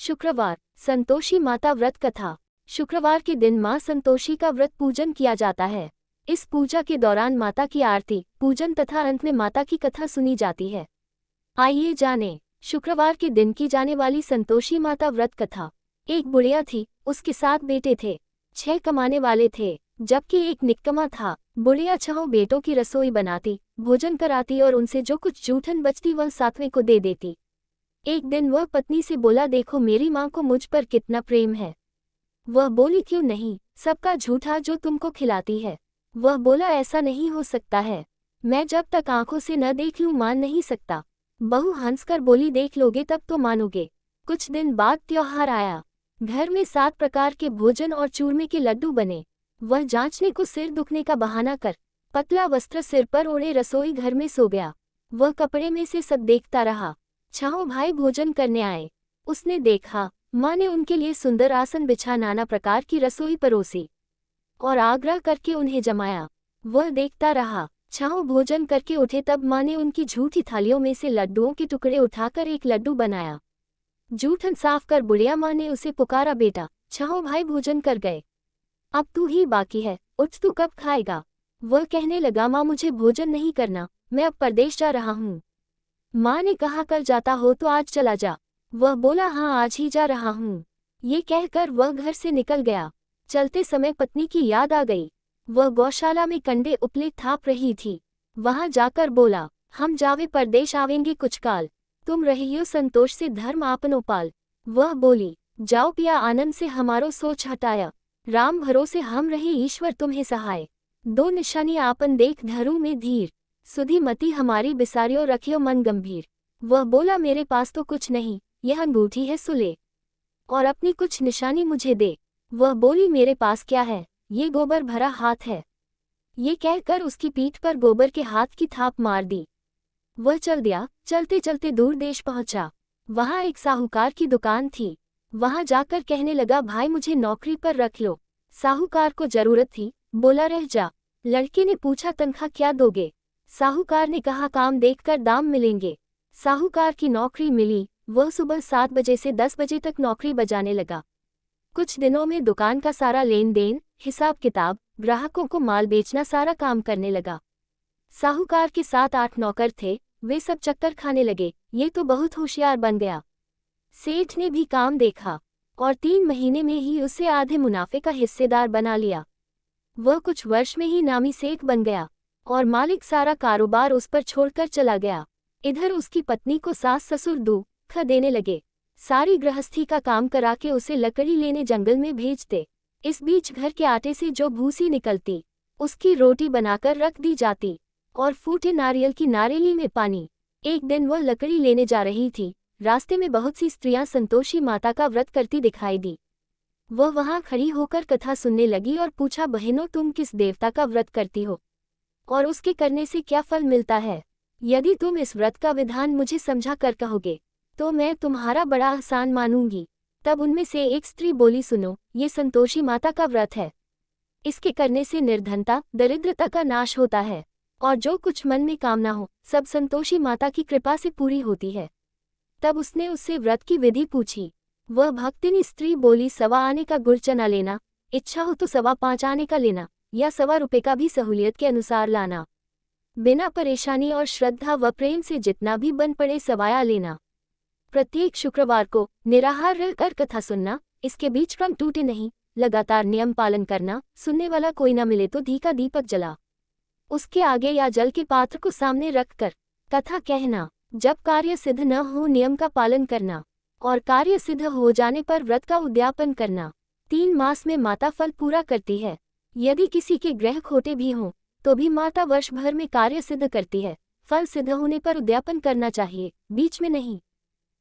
शुक्रवार, संतोषी माता व्रत कथा। शुक्रवार के दिन मां संतोषी का व्रत पूजन किया जाता है। इस पूजा के दौरान माता की आरती, पूजन तथा अंत में माता की कथा सुनी जाती है। आइए जानें, शुक्रवार के दिन की जाने वाली संतोषी माता व्रत कथा। एक बुढ़िया थी, उसके 7 बेटे थे। 6 कमाने वाले थे, जबकि एक निक्कमा था। बुढ़िया 6 बेटों की रसोई बनाती, भोजन कराती और उनसे जो कुछ जूठन बचती वह 7वें को दे देती। एक दिन वह पत्नी से बोला, देखो मेरी माँ को मुझ पर कितना प्रेम है। वह बोली, क्यों नहीं, सबका झूठा जो तुमको खिलाती है। वह बोला, ऐसा नहीं हो सकता है, मैं जब तक आंखों से न देख लूं मान नहीं सकता। बहू हंसकर बोली, देख लोगे तब तो मानोगे। कुछ दिन बाद त्योहार आया। घर में 7 प्रकार के भोजन और चूरमे के लड्डू बने। वह जांचने को सिर दुखने का बहाना कर पतला वस्त्र सिर पर ओढ़े रसोई घर में सो गया। वह कपड़े में से सब देखता रहा। 6 भाई भोजन करने आए। उसने देखा, माँ ने उनके लिए सुंदर आसन बिछा नाना प्रकार की रसोई परोसी और आग्रह करके उन्हें जमाया। वह देखता रहा। 6 भोजन करके उठे तब माँ ने उनकी झूठी थालियों में से लड्डुओं के टुकड़े उठाकर एक लड्डू बनाया। जूठन साफ कर बुढ़िया माँ ने उसे पुकारा, बेटा 6 भाई भोजन कर गए, अब तू ही बाकी है, उठ तू कब खाएगा। वह कहने लगा, माँ मुझे भोजन नहीं करना, मैं अब परदेश जा रहा हूँ। माँ ने कहा, कल जाता हो तो आज चला जा। वह बोला, हाँ आज ही जा रहा हूँ। ये कहकर वह घर से निकल गया। चलते समय पत्नी की याद आ गई। वह गौशाला में कंडे उपले थाप रही थी। वहां जाकर बोला, हम जावे परदेश आवेंगे कुछ काल, तुम रहियो संतोष से धर्म आपनो पाल। वह बोली, जाओ पिया आनंद से हमारो सोच हटाया, राम भरोसे हम रहे ईश्वर तुम्हें सहाय। 2 निशानी आपन देख धरू में धीर, सुधी मती हमारी बिसारियो रखियो मन गंभीर। वह बोला, मेरे पास तो कुछ नहीं, यह अंगूठी है सुले, और अपनी कुछ निशानी मुझे दे। वह बोली, मेरे पास क्या है, ये गोबर भरा हाथ है। ये कहकर उसकी पीठ पर गोबर के हाथ की थाप मार दी। वह चल दिया। चलते चलते दूर देश पहुंचा। वहां एक साहूकार की दुकान थी। वहां जाकर कहने लगा, भाई मुझे नौकरी पर रख लो। साहूकार को जरूरत थी, बोला रह जा। लड़के ने पूछा, तनख्वाह क्या दोगे। साहूकार ने कहा, काम देखकर दाम मिलेंगे। साहूकार की नौकरी मिली। वह सुबह 7 बजे से 10 बजे तक नौकरी बजाने लगा। कुछ दिनों में दुकान का सारा लेन देन, हिसाब किताब, ग्राहकों को माल बेचना सारा काम करने लगा। साहूकार के 7-8 नौकर थे, वे सब चक्कर खाने लगे, ये तो बहुत होशियार बन गया। सेठ ने भी काम देखा और 3 महीने में ही उसे आधे मुनाफे का हिस्सेदार बना लिया। वह कुछ वर्ष में ही नामी सेठ बन गया और मालिक सारा कारोबार उस पर छोड़कर चला गया। इधर उसकी पत्नी को सास ससुर दुख देने लगे। सारी गृहस्थी का काम करा के उसे लकड़ी लेने जंगल में भेजते। इस बीच घर के आटे से जो भूसी निकलती, उसकी रोटी बनाकर रख दी जाती और फूटे नारियल की नारेली में पानी। एक दिन वह लकड़ी लेने जा रही थी। रास्ते में बहुत सी स्त्रियां संतोषी माता का व्रत करती दिखाई दी। वह वहां खड़ी होकर कथा सुनने लगी और पूछा, बहनों तुम किस देवता का व्रत करती हो और उसके करने से क्या फल मिलता है। यदि तुम इस व्रत का विधान मुझे समझा कर कहोगे तो मैं तुम्हारा बड़ा एहसान मानूंगी। तब उनमें से एक स्त्री बोली, सुनो, ये संतोषी माता का व्रत है। इसके करने से निर्धनता, दरिद्रता का नाश होता है और जो कुछ मन में कामना हो सब संतोषी माता की कृपा से पूरी होती है। तब उसने उससे व्रत की विधि पूछी। वह भक्तिनी स्त्री बोली, 1.25 आने का गुड़ चना लेना, इच्छा हो तो 5.25 आने का लेना, या 1.25 रुपये का भी सहूलियत के अनुसार लाना। बिना परेशानी और श्रद्धा व प्रेम से जितना भी बन पड़े सवाया लेना। प्रत्येक शुक्रवार को निराहार रहकर कथा सुनना, इसके बीच क्रम टूटे नहीं, लगातार नियम पालन करना। सुनने वाला कोई न मिले तो घी का दीपक जला उसके आगे या जल के पात्र को सामने रखकर कथा कहना। जब कार्य सिद्ध न हो नियम का पालन करना और कार्य सिद्ध हो जाने पर व्रत का उद्यापन करना। 3 मास में माता फल पूरा करती है। यदि किसी के ग्रह खोटे भी हों तो भी माता वर्ष भर में कार्य सिद्ध करती है। फल सिद्ध होने पर उद्यापन करना चाहिए, बीच में नहीं।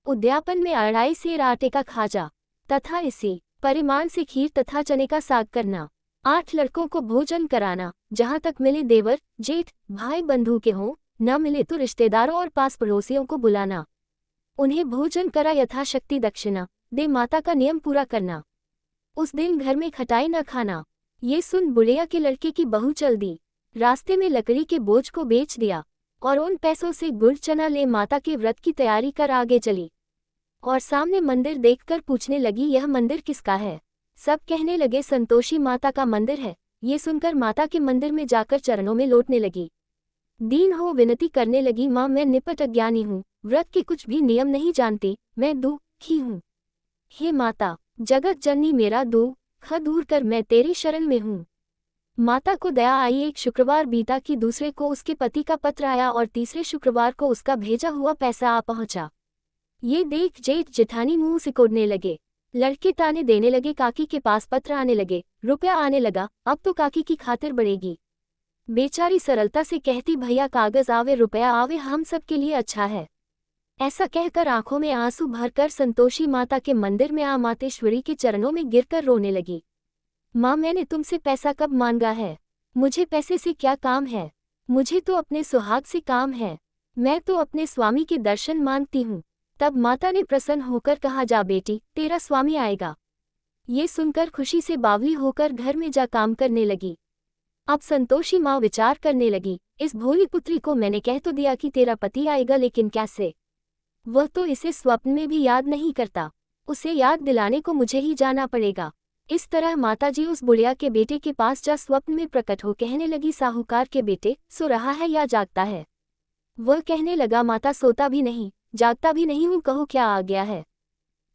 उद्यापन में 2.5 सेर आटे का खाजा तथा इसी परिमाण से खीर तथा चने का साग करना। 8 लड़कों को भोजन कराना। जहाँ तक मिले देवर, जेठ, भाई बंधु के हों, न मिले तो रिश्तेदारों और पास पड़ोसियों को बुलाना। उन्हें भोजन करा यथाशक्ति दक्षिणा दे माता का नियम पूरा करना। उस दिन घर में खटाई न खाना। ये सुन बुढ़िया के लड़के की बहू चल दी। रास्ते में लकड़ी के बोझ को बेच दिया और उन पैसों से गुड़ चना ले माता के व्रत की तैयारी कर आगे चली। और सामने मंदिर देखकर पूछने लगी, यह मंदिर किसका है? सब कहने लगे, संतोषी माता का मंदिर है। ये सुनकर माता के मंदिर में जाकर चरणों में लौटने लगी। दीन हो विनती करने लगी, माँ मैं निपट अज्ञानी हूँ, व्रत के कुछ भी नियम नहीं जानती, मैं दुखी हूँ। हे माता जगत जननी, मेरा दुख दूर कर, मैं तेरी शरण में हूँ। माता को दया आई। एक शुक्रवार बीता कि दूसरे को उसके पति का पत्र आया और तीसरे शुक्रवार को उसका भेजा हुआ पैसा आ पहुंचा। ये देख जेठ जेठानी मुंह सिकोड़ने लगे। लड़के ताने देने लगे, काकी के पास पत्र आने लगे, रुपया आने लगा, अब तो काकी की खातिर बढ़ेगी। बेचारी सरलता से कहती, भैया कागज आवे रुपया आवे, हम सब के लिए अच्छा है। ऐसा कहकर आंखों में आंसू भरकर संतोषी माता के मंदिर में आ मातेश्वरी के चरणों में गिरकर रोने लगी। माँ मैंने तुमसे पैसा कब मांगा है? मुझे पैसे से क्या काम है? मुझे तो अपने सुहाग से काम है। मैं तो अपने स्वामी के दर्शन मांगती हूँ। तब माता ने प्रसन्न होकर कहा, जा बेटी तेरा स्वामी आएगा। ये सुनकर खुशी से बावली होकर घर में जा काम करने लगी। अब संतोषी माँ विचार करने लगी, इस भोली पुत्री को मैंने कह तो दिया कि तेरा पति आएगा, लेकिन कैसे? वह तो इसे स्वप्न में भी याद नहीं करता। उसे याद दिलाने को मुझे ही जाना पड़ेगा। इस तरह माताजी उस बुढ़िया के बेटे के पास जा स्वप्न में प्रकट हो कहने लगी, साहूकार के बेटे सो रहा है या जागता है? वह कहने लगा, माता सोता भी नहीं जागता भी नहीं हूँ, कहो क्या आ गया है?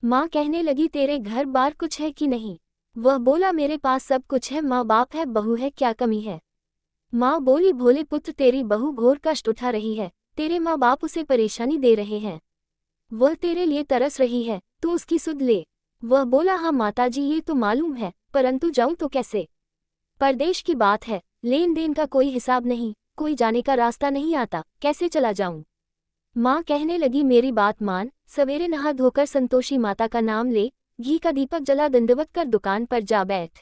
माँ कहने लगी, तेरे घर बार कुछ है कि नहीं? वह बोला, मेरे पास सब कुछ है, माँ बाप है, बहू है, क्या कमी है? माँ बोली, भोले पुत्र तेरी बहू घोर कष्ट उठा रही है, तेरे माँ बाप उसे परेशानी दे रहे हैं। वह तेरे लिए तरस रही है, तू उसकी सुध ले। वह बोला, हाँ माताजी ये तो मालूम है, परंतु जाऊं तो कैसे? परदेश की बात है, लेन देन का कोई हिसाब नहीं, कोई जाने का रास्ता नहीं आता, कैसे चला जाऊं? माँ कहने लगी, मेरी बात मान, सवेरे नहा धोकर संतोषी माता का नाम ले, घी का दीपक जला दंडवत कर दुकान पर जा बैठ।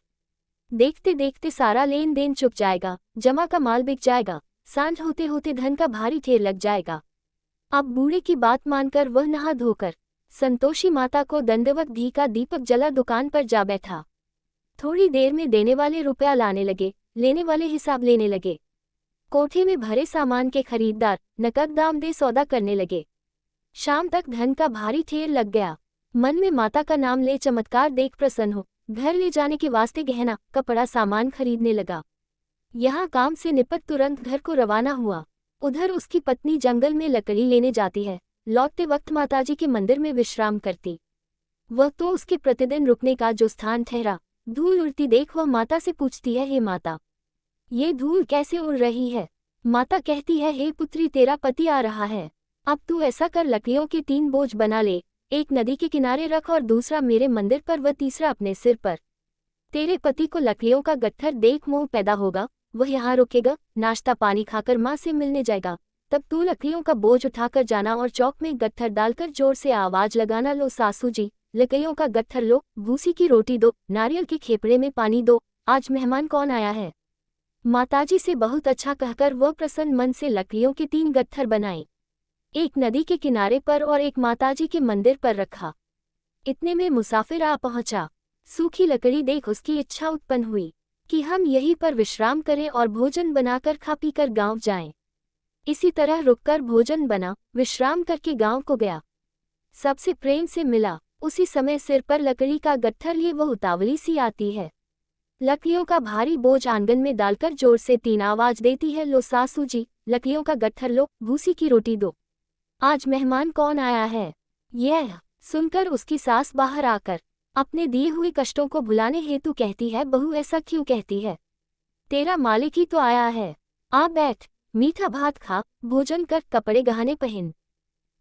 देखते देखते सारा लेन देन चुक जाएगा, जमा का माल बिक जाएगा, सांझ होते होते धन का भारी ढेर लग जाएगा। अब बूढ़े की बात मानकर वह नहा धोकर संतोषी माता को दंडवत घी का दीपक जला दुकान पर जा बैठा। थोड़ी देर में देने वाले रुपया लाने लगे, लेने वाले हिसाब लेने लगे। कोठे में भरे सामान के खरीदार नकद दाम दे सौदा करने लगे। शाम तक धन का भारी ढेर लग गया। मन में माता का नाम ले चमत्कार देख प्रसन्न हो घर ले जाने के वास्ते गहना कपड़ा सामान खरीदने लगा। यहाँ काम से निपट तुरंत घर को रवाना हुआ। उधर उसकी पत्नी जंगल में लकड़ी लेने जाती है, लौटते वक्त माताजी के मंदिर में विश्राम करती। वह तो उसके प्रतिदिन रुकने का जो स्थान ठहरा। धूल उड़ती देख वह माता से पूछती है, हे माता ये धूल कैसे उड़ रही है? माता कहती है, हे पुत्री तेरा पति आ रहा है, अब तू ऐसा कर लकड़ियों के 3 बोझ बना ले, एक नदी के किनारे रख और दूसरा मेरे मंदिर पर व तीसरा अपने सिर पर। तेरे पति को लकड़ियों का गट्ठर देख मोह पैदा होगा, वह यहाँ रुकेगा, नाश्ता पानी खाकर माँ से मिलने जाएगा। तब तू लकड़ियों का बोझ उठाकर जाना और चौक में गट्ठर डालकर जोर से आवाज लगाना, लो सासू जी लकड़ियों का गट्ठर लो, भूसी की रोटी दो, नारियल के खेपड़े में पानी दो, आज मेहमान कौन आया है? माताजी से बहुत अच्छा कहकर वह प्रसन्न मन से लकड़ियों के 3 गट्ठर बनाए, एक नदी के किनारे पर और एक माताजी के मंदिर पर रखा। इतने में मुसाफिर आ पहुंचा। सूखी लकड़ी देख उसकी इच्छा उत्पन्न हुई कि हम यहीं पर विश्राम करें और भोजन बनाकर खा पीकर गांव जाएं। इसी तरह रुककर भोजन बना, विश्राम करके गांव को गया। सबसे प्रेम से मिला। उसी समय सिर पर लकड़ी का गट्ठर लिए वह उतावली सी आती है। लकड़ियों का भारी बोझ आंगन में डालकर जोर से 3 आवाज देती है, लो सासू जी लकड़ियों का गट्ठर लो, भूसी की रोटी दो, आज मेहमान कौन आया है? यह सुनकर उसकी सास बाहर आकर अपने दिए हुए कष्टों को भुलाने हेतु कहती है, बहू ऐसा क्यों कहती है? तेरा मालिक ही तो आया है, आ बैठ, मीठा भात खा, भोजन कर, कपड़े गहने पहन।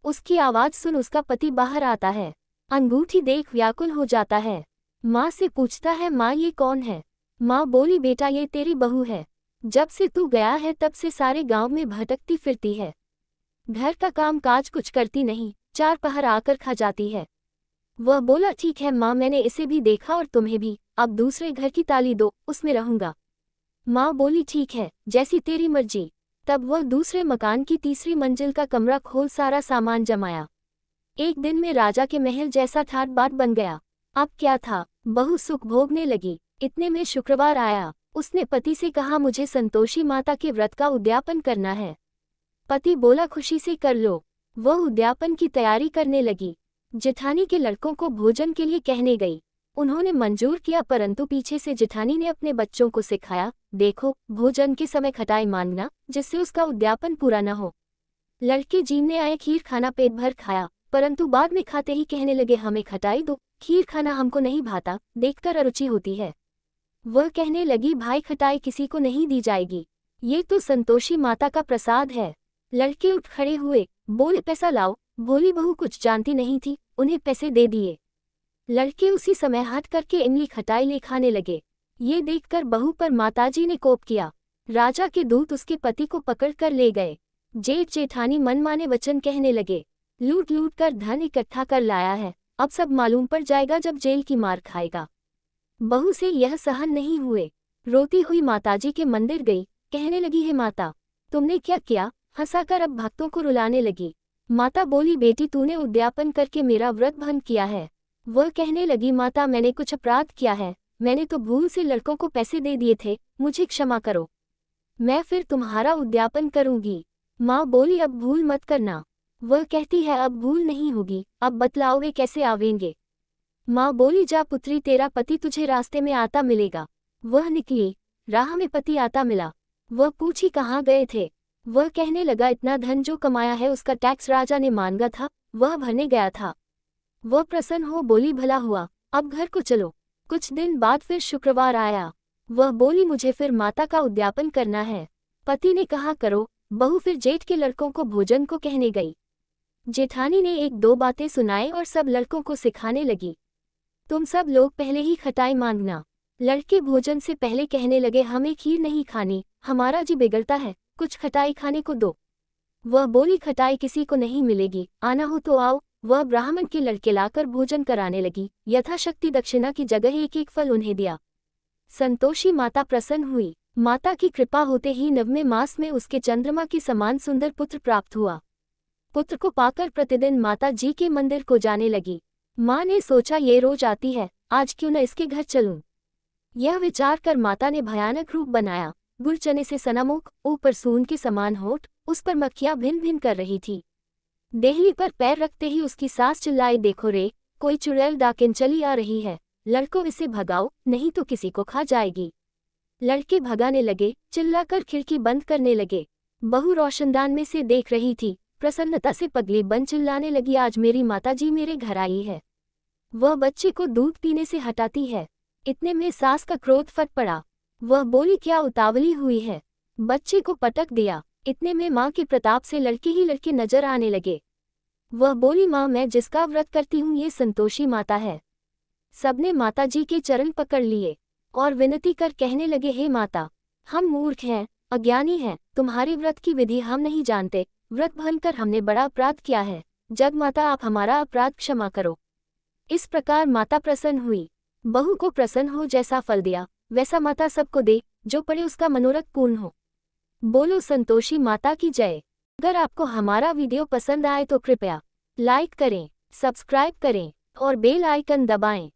उसकी आवाज सुन उसका पति बाहर आता है। अंगूठी देख व्याकुल हो जाता है। माँ से पूछता है, माँ ये कौन है? माँ बोली, बेटा ये तेरी बहू है, जब से तू गया है तब से सारे गांव में भटकती फिरती है, घर का काम काज कुछ करती नहीं, 4 पहर आकर खा जाती है। वह बोला, ठीक है माँ, मैंने इसे भी देखा और तुम्हें भी, अब दूसरे घर की ताली दो, उसमें रहूंगा। माँ बोली, ठीक है, जैसी तेरी मर्जी। तब वह दूसरे मकान की तीसरी मंजिल का कमरा खोल सारा सामान जमाया। एक दिन में राजा के महल जैसा ठाट बाट बन गया। अब क्या था, बहू सुख भोगने लगी। इतने में शुक्रवार आया। उसने पति से कहा, मुझे संतोषी माता के व्रत का उद्यापन करना है। पति बोला, खुशी से कर लो। वह उद्यापन की तैयारी करने लगी। जेठानी के लड़कों को भोजन के लिए कहने गई। उन्होंने मंजूर किया, परंतु पीछे से जेठानी ने अपने बच्चों को सिखाया, देखो भोजन के समय खटाई मांगना, जिससे उसका उद्यापन पूरा न हो। लड़के जीवने आए खीर खाना पेट भर खाया, परंतु बाद में खाते ही कहने लगे, हमें खटाई दो, खीर खाना हमको नहीं भाता, देखकर अरुचि होती है। वह कहने लगी, भाई खटाई किसी को नहीं दी जाएगी, ये तो संतोषी माता का प्रसाद है। लड़के उठ खड़े हुए, बोले, पैसा लाओ। भोली बहू कुछ जानती नहीं थी, उन्हें पैसे दे दिए। लड़के उसी समय हाथ करके इमली खटाई ले खाने लगे। ये देखकर बहू पर माताजी ने कोप किया। राजा के दूत उसके पति को पकड़ कर ले गए। जेठ जेठानी मनमाने वचन कहने लगे, लूट लूट कर धन इकट्ठा कर लाया है, अब सब मालूम पड़ जाएगा जब जेल की मार खाएगा। बहू से यह सहन नहीं हुए। रोती हुई माताजी के मंदिर गई, कहने लगी, हे माता, तुमने क्या किया? हंसाकर अब भक्तों को रुलाने लगी। माता बोली, बेटी तूने उद्यापन करके मेरा व्रत भंग किया है। वह कहने लगी, माता मैंने कुछ अपराध किया है, मैंने तो भूल से लड़कों को पैसे दे दिए थे, मुझे क्षमा करो, मैं फिर तुम्हारा उद्यापन करूंगी। माँ बोली, अब भूल मत करना। वह कहती है, अब भूल नहीं होगी, अब बतलाओ वे कैसे आवेंगे। माँ बोली, जा पुत्री, तेरा पति तुझे रास्ते में आता मिलेगा। वह निकली, राह में पति आता मिला। वह पूछी, कहाँ गए थे? वह कहने लगा, इतना धन जो कमाया है उसका टैक्स राजा ने मांगा था, वह भरने गया था। वह प्रसन्न हो बोली, भला हुआ, अब घर को चलो। कुछ दिन बाद फिर शुक्रवार आया। वह बोली, मुझे फिर माता का उद्यापन करना है। पति ने कहा, करो। बहू फिर जेठ के लड़कों को भोजन को कहने गई। जेठानी ने एक दो बातें सुनाई और सब लड़कों को सिखाने लगी, तुम सब लोग पहले ही खटाई मांगना। लड़के भोजन से पहले कहने लगे, हमें खीर नहीं खानी, हमारा जी बिगड़ता है, कुछ खटाई खाने को दो। वह बोली, खटाई किसी को नहीं मिलेगी, आना हो तो आओ। वह ब्राह्मण के लड़के लाकर भोजन कराने लगी। यथाशक्ति दक्षिणा की जगह एक एक फल उन्हें दिया। संतोषी माता प्रसन्न हुई। माता की कृपा होते ही 9वें मास में उसके चंद्रमा के समान सुंदर पुत्र प्राप्त हुआ। पुत्र को पाकर प्रतिदिन माता जी के मंदिर को जाने लगी। माँ ने सोचा, ये रोज आती है, आज क्यों न इसके घर चलूं। यह विचार कर माता ने भयानक रूप बनाया। गुड़ चने से सनामुख, ऊपर सून के समान होठ, उस पर मक्खियां भिन भिन कर रही थी। देहली पर पैर रखते ही उसकी सास चिल्लाई, देखो रे, कोई चुड़ैल डाकिन चली आ रही है, लड़कों इसे भगाओ, नहीं तो किसी को खा जाएगी। लड़के भगाने लगे, चिल्लाकर खिड़की बंद करने लगे। बहू रोशनदान में से देख रही थी, प्रसन्नता से पगली बन चिल्लाने लगी, आज मेरी माताजी मेरे घर आई है। वह बच्चे को दूध पीने से हटाती है। इतने में सास का क्रोध फट पड़ा। वह बोली, क्या उतावली हुई है? बच्चे को पटक दिया। इतने में माँ के प्रताप से लड़के ही लड़के नजर आने लगे। वह बोली, माँ मैं जिसका व्रत करती हूँ ये संतोषी माता है। सबने माताजी के चरण पकड़ लिए और विनती कर कहने लगे, हे माता, हम मूर्ख हैं, अज्ञानी हैं, तुम्हारे व्रत की विधि हम नहीं जानते, व्रत भंग कर हमने बड़ा अपराध किया है, जग माता आप हमारा अपराध क्षमा करो। इस प्रकार माता प्रसन्न हुई। बहू को प्रसन्न हो जैसा फल दिया वैसा माता सबको दे, जो पड़े उसका मनोरथ पूर्ण हो। बोलो संतोषी माता की जय। अगर आपको हमारा वीडियो पसंद आए तो कृपया लाइक करें, सब्सक्राइब करें और बेल आइकन दबाएं।